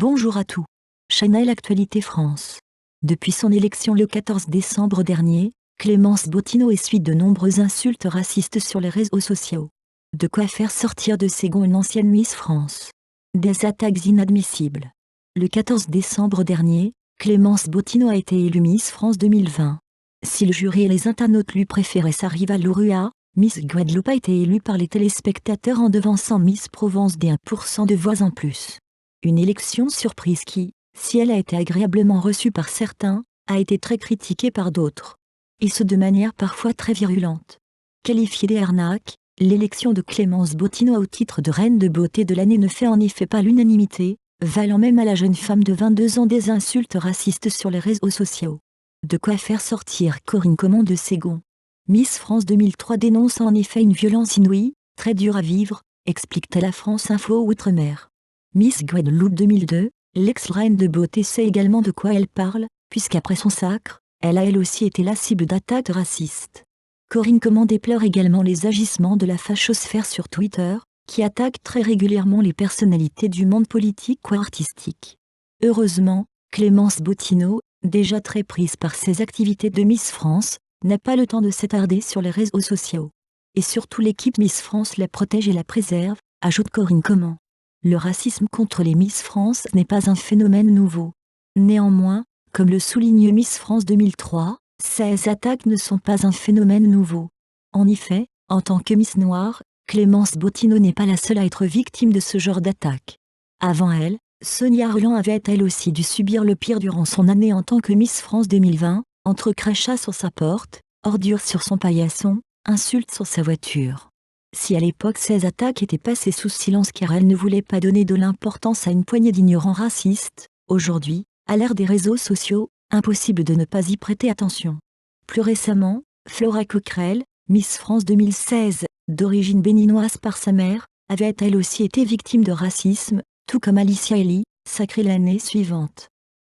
Bonjour à tous. Channel Actualité France. Depuis son élection le 14 décembre dernier, Clémence Bottineau essuie de nombreuses insultes racistes sur les réseaux sociaux. De quoi faire sortir de ses gonds une ancienne Miss France. Des attaques inadmissibles. Le 14 décembre dernier, Clémence Bottineau a été élue Miss France 2020. Si le jury et les internautes lui préféraient sa rivale lauréat, Miss Guadeloupe a été élue par les téléspectateurs en devançant Miss Provence d'1% de voix en plus. Une élection surprise qui, si elle a été agréablement reçue par certains, a été très critiquée par d'autres. Et ce de manière parfois très virulente. Qualifiée d'arnaque, l'élection de Clémence Bottineau au titre de reine de beauté de l'année ne fait en effet pas l'unanimité, valant même à la jeune femme de 22 ans des insultes racistes sur les réseaux sociaux. De quoi faire sortir Corinne Comon de ses gonds. Miss France 2003 dénonce en effet une violence inouïe, très dure à vivre, explique-t-elle à France Info Outre-mer. Miss Guadeloupe 2002, l'ex-reine de beauté sait également de quoi elle parle, puisqu'après son sacre, elle a elle aussi été la cible d'attaques racistes. Corinne Comon déplore également les agissements de la fachosphère sur Twitter, qui attaque très régulièrement les personnalités du monde politique ou artistique. Heureusement, Clémence Bottineau, déjà très prise par ses activités de Miss France, n'a pas le temps de s'attarder sur les réseaux sociaux. Et surtout l'équipe Miss France la protège et la préserve, ajoute Corinne Comon. Le racisme contre les Miss France n'est pas un phénomène nouveau. Néanmoins, comme le souligne Miss France 2003, ces attaques ne sont pas un phénomène nouveau. En effet, en tant que Miss Noire, Clémence Bottineau n'est pas la seule à être victime de ce genre d'attaque. Avant elle, Sonia Rolland avait elle aussi dû subir le pire durant son année en tant que Miss France 2020, entre crachats sur sa porte, ordures sur son paillasson, insultes sur sa voiture. Si à l'époque ces attaques étaient passées sous silence car elle ne voulait pas donner de l'importance à une poignée d'ignorants racistes, aujourd'hui, à l'ère des réseaux sociaux, impossible de ne pas y prêter attention. Plus récemment, Flora Coquerel, Miss France 2016, d'origine béninoise par sa mère, avait elle aussi été victime de racisme, tout comme Alicia Ely, sacrée l'année suivante.